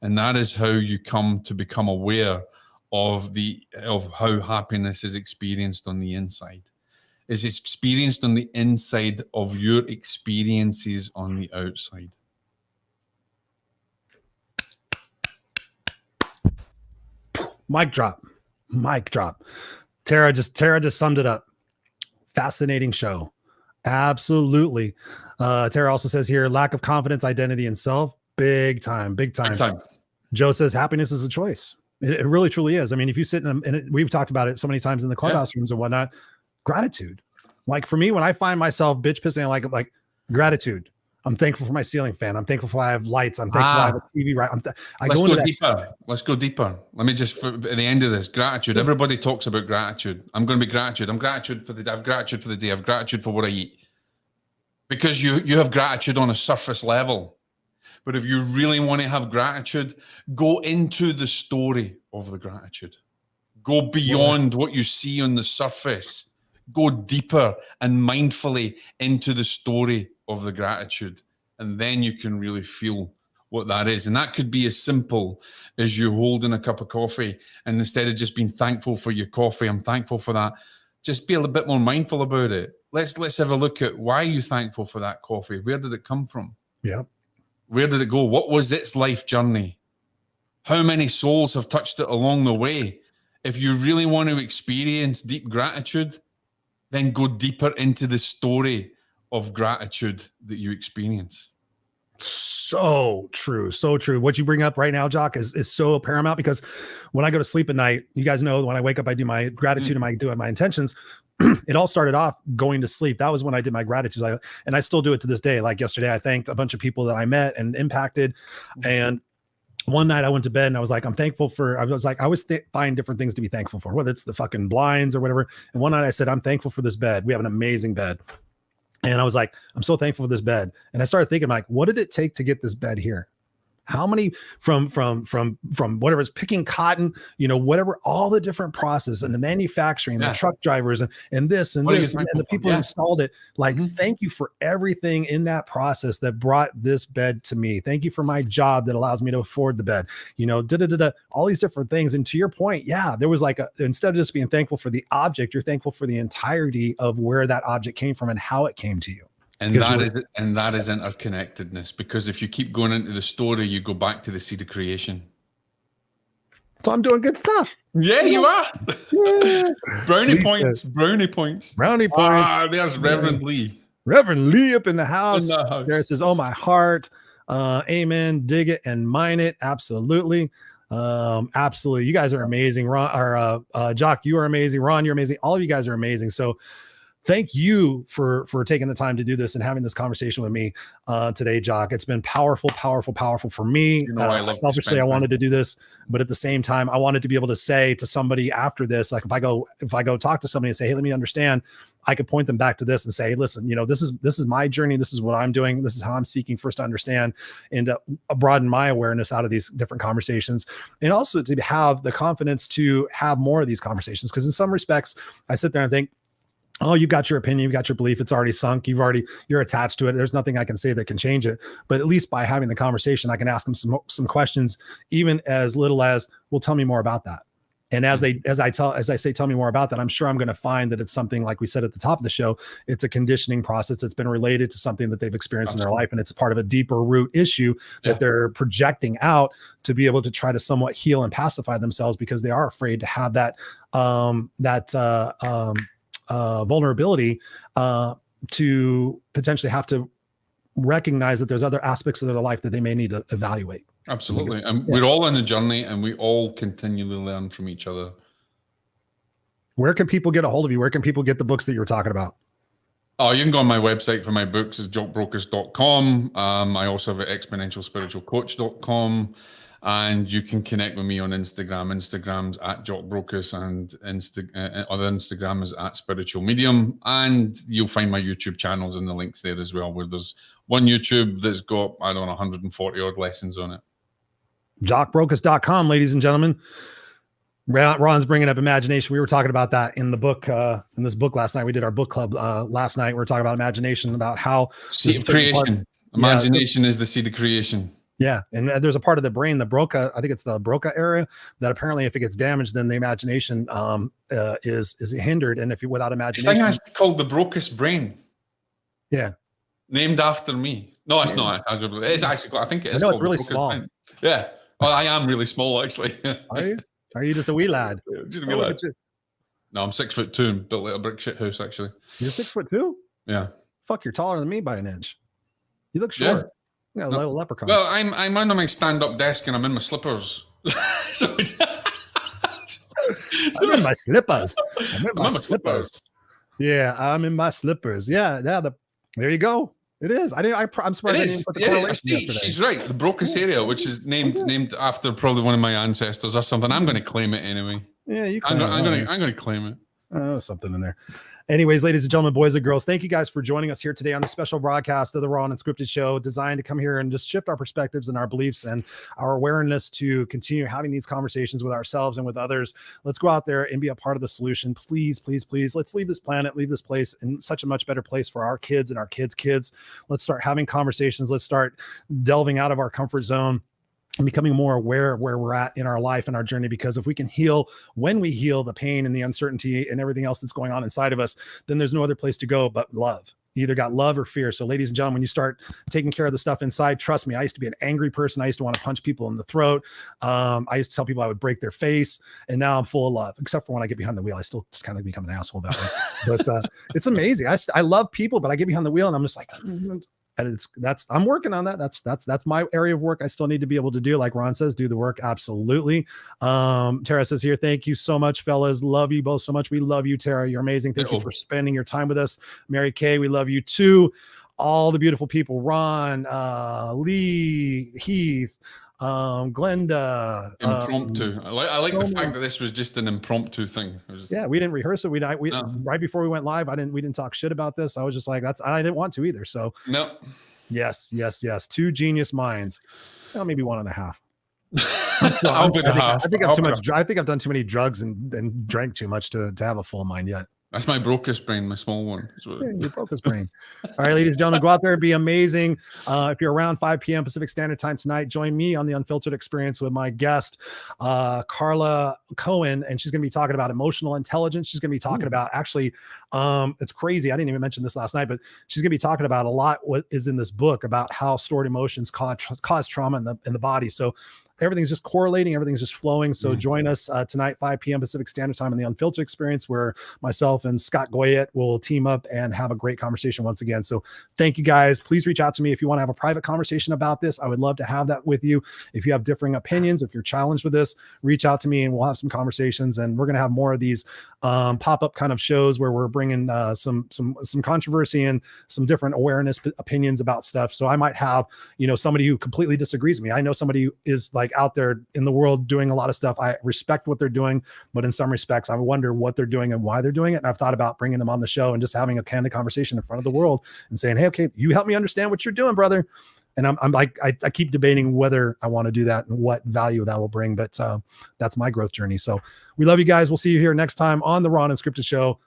And that is how you come to become aware of how happiness is experienced on the inside. It's experienced on the inside of your experiences on the outside. Mic drop. Tara just summed it up. Fascinating show. Absolutely. Tara also says here, lack of confidence, identity, and self. Big time. Big time. Joe says happiness is a choice. It really, truly is. I mean, if you sit and we've talked about it so many times in the clubhouse rooms and whatnot, gratitude. Like for me, when I find myself bitch pissing, like gratitude. I'm thankful for my ceiling fan. I'm thankful for I have lights. I'm thankful I have a TV. Right. Let's go deeper. Let's go deeper. Let me just, at the end of this, gratitude. Everybody talks about gratitude. I'm going to be gratitude. I'm gratitude for the day. I have gratitude for the day. I have gratitude for what I eat. Because you have gratitude on a surface level. But if you really want to have gratitude, go into the story of the gratitude. Go beyond what you see on the surface. Go deeper and mindfully into the story of the gratitude. And then you can really feel what that is. And that could be as simple as you holding a cup of coffee. And instead of just being thankful for your coffee, I'm thankful for that. Just be a little bit more mindful about it. Let's have a look at why you're thankful for that coffee. Where did it come from? Yeah. Where did it go? What was its life journey? How many souls have touched it along the way? If you really want to experience deep gratitude, then go deeper into the story of gratitude that you experience. So true. So true. What you bring up right now, Jock, is so paramount, because when I go to sleep at night, you guys know when I wake up, I do my gratitude and my intentions. It all started off going to sleep. That was when I did my gratitude. And I still do it to this day. Like yesterday, I thanked a bunch of people that I met and impacted. And one night I went to bed and I was like, I'm thankful for, I always find different things to be thankful for, whether it's the fucking blinds or whatever. And one night I said, I'm thankful for this bed. We have an amazing bed. And I was like, I'm so thankful for this bed. And I started thinking, like, what did it take to get this bed here? How many from whatever's picking cotton, whatever, all the different process and the manufacturing, the truck drivers and this and this and the people who installed it. Like, thank you for everything in that process that brought this bed to me. Thank you for my job that allows me to afford the bed, all these different things. And to your point, there was like instead of just being thankful for the object, you're thankful for the entirety of where that object came from and how it came to you. And that is interconnectedness, because if you keep going into the story, you go back to the seed of creation. So I'm doing good stuff. Yeah, you are. Yeah. Brownie Lee points. says, Brownie points. Brownie points. There's Reverend Lee. Reverend Lee up in the house. Sarah says, oh, my heart. Amen. Dig it and mine it. Absolutely. Absolutely. You guys are amazing. Ron, Jock, you are amazing. Ron, you're amazing. All of you guys are amazing. So thank you for taking the time to do this and having this conversation with me today, Jock. It's been powerful for me. Selfishly, I wanted to do this, but at the same time, I wanted to be able to say to somebody after this, like if I go talk to somebody and say, hey, let me understand, I could point them back to this and say, hey, listen, this is my journey. This is what I'm doing. This is how I'm seeking first to understand and broaden my awareness out of these different conversations. And also to have the confidence to have more of these conversations. Because in some respects, I sit there and think, oh, you got your opinion, you got your belief, it's already sunk, you're attached to it. There's nothing I can say that can change it. But at least by having the conversation, I can ask them some questions, even as little as, well, tell me more about that. And as I say, tell me more about that, I'm sure I'm going to find that it's something, like we said at the top of the show, it's a conditioning process that's been related to something that they've experienced in their life. And it's part of a deeper root issue that they're projecting out to be able to try to somewhat heal and pacify themselves, because they are afraid to have that vulnerability to potentially have to recognize that there's other aspects of their life that they may need to evaluate. Absolutely. And we're all on a journey and we all continually learn from each other. Where can people get a hold of you? Where can people get the books that you were talking about? Oh, you can go on my website for my books. It's jockbrocas.com. I also have at exponentialspiritualcoach.com. And you can connect with me on Instagram. Instagram's at Jock Brocas, and other Instagram is at Spiritual Medium. And you'll find my YouTube channels and the links there as well, where there's one YouTube that's got, 140 odd lessons on it. JockBrocas.com, ladies and gentlemen. Ron's bringing up imagination. We were talking about that in the book, in this book last night. We did our book club last night. We were talking about imagination, about how seed of creation. Imagination is the seed of creation. Yeah, and there's a part of the brain, the Broca, I think it's the Broca area, that apparently if it gets damaged, then the imagination is hindered. And if you without imagination, I think that's called the Brocas brain. Yeah, named after me. No, it's not. It's actually. I think it is. I know it's really small. Brain. Yeah. Well, I am really small, actually. Are you? Are you just a wee lad? Just a wee lad. No, I'm 6'2" and built like a brick shit house, actually. You're 6'2"? Yeah. Fuck, you're taller than me by an inch. You look short. Yeah, No. little leprechaun. Well, I'm under my stand-up desk and I'm in my slippers. So I'm in my slippers. I'm in I'm my in my slippers. Yeah, I'm in my slippers. Yeah. There you go. It is. I'm surprised I didn't put the correlation yesterday. She's right. The Brocas area, which is named after probably one of my ancestors or something. I'm going to claim it anyway. Yeah, you I'm can. going to claim it. Oh, something in there. Anyways, ladies and gentlemen, boys and girls, thank you guys for joining us here today on the special broadcast of the Raw and Unscripted show, designed to come here and just shift our perspectives and our beliefs and our awareness to continue having these conversations with ourselves and with others. Let's go out there and be a part of the solution. Please, please, please. Let's leave this planet, leave this place in such a much better place for our kids and our kids' kids. Let's start having conversations. Let's start delving out of our comfort zone and becoming more aware of where we're at in our life and our journey, because if we can heal when we heal the pain and the uncertainty and everything else that's going on inside of us, then there's no other place to go but love. You either got love or fear. So ladies and gentlemen, when you start taking care of the stuff inside, trust me, I used to be an angry person. I used to want to punch people in the throat. I used to tell people I would break their face, and now I'm full of love, except for when I get behind the wheel. I still just kind of become an asshole that way, but it's amazing. I love people, but I get behind the wheel and I'm just like, and I'm working on that. That's my area of work. I still need to be able to do, like Ron says, do the work. Absolutely. Tara says here, thank you so much, fellas. Love you both so much. We love you, Tara. You're amazing. Thank you for spending your time with us. Mary Kay, we love you too. All the beautiful people, Ron, Lee, Heath, Glenda. Impromptu. I like the fact that this was just an impromptu thing. Yeah, we didn't rehearse it. We right before we went live, we didn't talk shit about this. I was just like, I didn't want to either. So no. Yes. Two genius minds. Well, maybe 1.5. I think I'm too much. I think I've done too many drugs and drank too much to have a full mind yet. That's my Brocas brain, my small one. Your Brocas brain. All right, ladies and gentlemen, go out there, be amazing. If you're around 5 p.m. Pacific Standard Time tonight, join me on the Unfiltered Experience with my guest, Carla Cohen, and she's going to be talking about emotional intelligence. She's going to be talking about, actually, it's crazy. I didn't even mention this last night, but she's going to be talking about a lot what is in this book about how stored emotions cause trauma in the body. So everything's just correlating, everything's just flowing. So join us tonight, 5 p.m. Pacific Standard Time on the Unfiltered Experience, where myself and Scott Goyette will team up and have a great conversation once again. So thank you guys. Please reach out to me if you want to have a private conversation about this. I would love to have that with you. If you have differing opinions, if you're challenged with this, reach out to me and we'll have some conversations. And we're going to have more of these pop-up kind of shows where we're bringing some controversy and some different awareness opinions about stuff. So I might have, somebody who completely disagrees with me. I know somebody who is like out there in the world doing a lot of stuff. I respect what they're doing, but in some respects, I wonder what they're doing and why they're doing it. And I've thought about bringing them on the show and just having a candid conversation in front of the world and saying, hey, okay, you help me understand what you're doing, brother. And I'm like, I keep debating whether I want to do that and what value that will bring, but that's my growth journey. So we love you guys. We'll see you here next time on the Raw and Unscripted show.